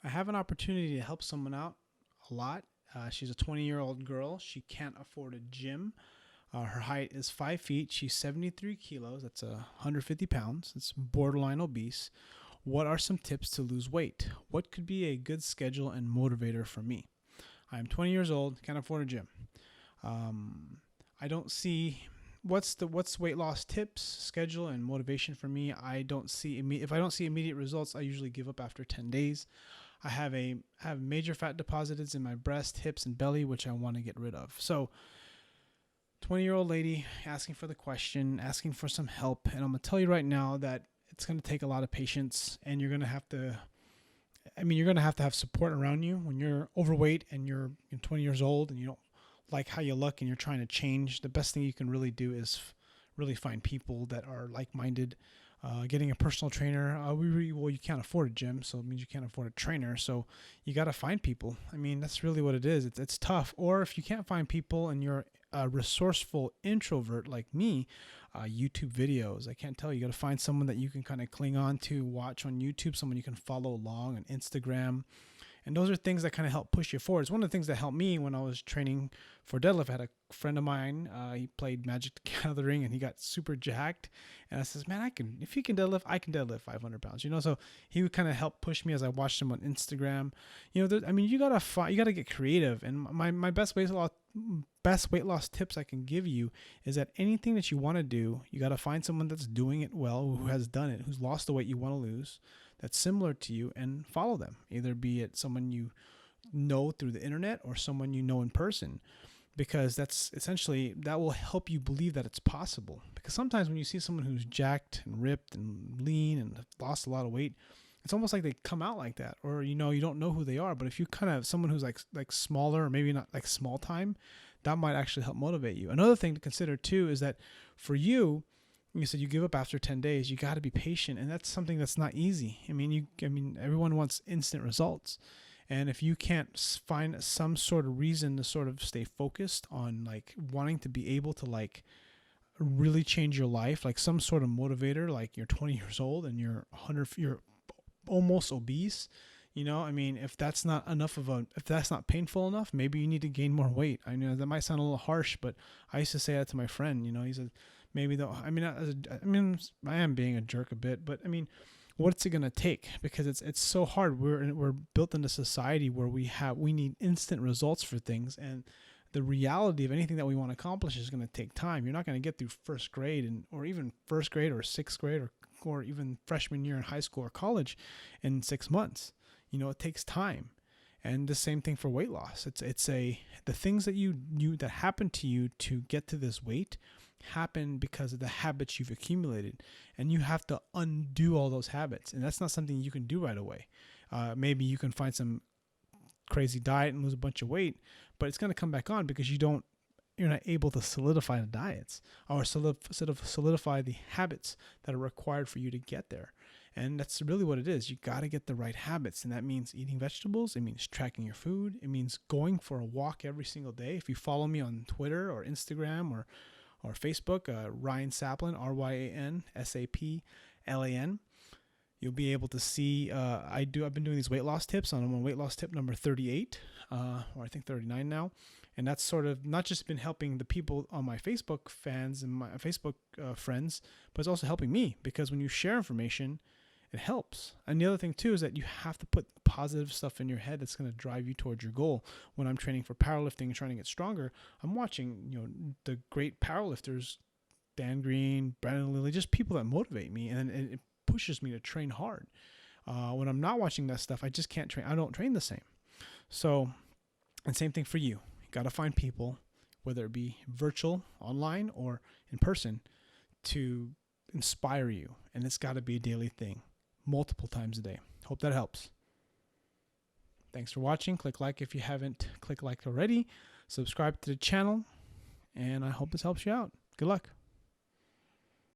I have an opportunity to help someone out a lot. She's a 20-year-old girl. She can't afford a gym. Her height is 5 feet. She's 73 kilos. That's 150 pounds. It's borderline obese. What are some tips to lose weight? What could be a good schedule and motivator for me? I'm 20 years old. Can't afford a gym. I don't see what's weight loss tips, schedule, and motivation for me. I don't see if I don't see immediate results, I usually give up after 10 days. I have major fat deposits in my breast, hips, and belly, which I want to get rid of. So, 20-year-old lady asking for the question, asking for some help, and I'm gonna tell you right now that it's gonna take a lot of patience, and you're gonna have to. You're gonna have to have support around you when you're overweight and you're 20 years old and you don't like how you look and you're trying to change. The best thing you can really do is really find people that are like-minded. Getting a personal trainer. You can't afford a gym, so it means you can't afford a trainer. So you got to find people. That's really what it is. It's tough. Or if you can't find people and you're a resourceful introvert like me, YouTube videos. I can't tell you. You got to find someone that you can kind of cling on to, watch on YouTube, someone you can follow along on Instagram. And those are things that kind of help push you forward. It's one of the things that helped me when I was training for deadlift. I had a friend of mine, he played Magic the Gathering and he got super jacked. And I says, man, if he can deadlift, I can deadlift 500 pounds, So he would kind of help push me as I watched him on Instagram. You gotta get creative. And my best weight loss tips I can give you is that anything that you want to do, you got to find someone that's doing it well, who has done it, who's lost the weight you want to lose, that's similar to you, and follow them. Either be it someone you know through the internet or someone you know in person, because that's essentially, that will help you believe that it's possible. Because sometimes when you see someone who's jacked and ripped and lean and lost a lot of weight, it's almost like they come out like that, or you don't know who they are. But if you kind of someone who's like smaller, or maybe not like small time, that might actually help motivate you. Another thing to consider too is that for you said you give up after 10 days, you got to be patient, and that's something that's not easy. Everyone wants instant results. And if you can't find some sort of reason to sort of stay focused on like wanting to be able to like really change your life, like some sort of motivator, like you're 20 years old and you're almost obese, if that's not if that's not painful enough, maybe you need to gain more weight. I know that might sound a little harsh, but I used to say that to my friend, he said, maybe though, I am being a jerk a bit, but what's it going to take? Because it's so hard. We're built in a society where we need instant results for things. And the reality of anything that we want to accomplish is going to take time. You're not going to get through first grade or even first grade or sixth grade or even freshman year in high school or college in 6 months. It takes time. And the same thing for weight loss. The things that happen to you to get to this weight happen because of the habits you've accumulated, and you have to undo all those habits. And that's not something you can do right away. Maybe you can find some crazy diet and lose a bunch of weight, but it's going to come back on because you're not able to solidify the diets or solidify the habits that are required for you to get there. And that's really what it is. You got to get the right habits. And that means eating vegetables. It means tracking your food. It means going for a walk every single day. If you follow me on Twitter or Instagram or Facebook, Ryan Saplin, RyanSaplan, you'll be able to see, I've been doing these weight loss tips. I'm on weight loss tip number 38, or I think 39 now. And that's sort of not just been helping the people on my Facebook fans and my Facebook friends, but it's also helping me, because when you share information, it helps. And the other thing too is that you have to put positive stuff in your head that's going to drive you towards your goal. When I'm training for powerlifting and trying to get stronger, I'm watching, the great powerlifters, Dan Green, Brandon Lilly, just people that motivate me, and it pushes me to train hard. When I'm not watching that stuff, I just can't train. I don't train the same. So, and same thing for you. You got to find people, whether it be virtual, online, or in person, to inspire you. And it's got to be a daily thing, multiple times a day. Hope that helps. Thanks for watching. Click like if you haven't clicked like already. Subscribe to the channel, and I hope this helps you out. Good luck.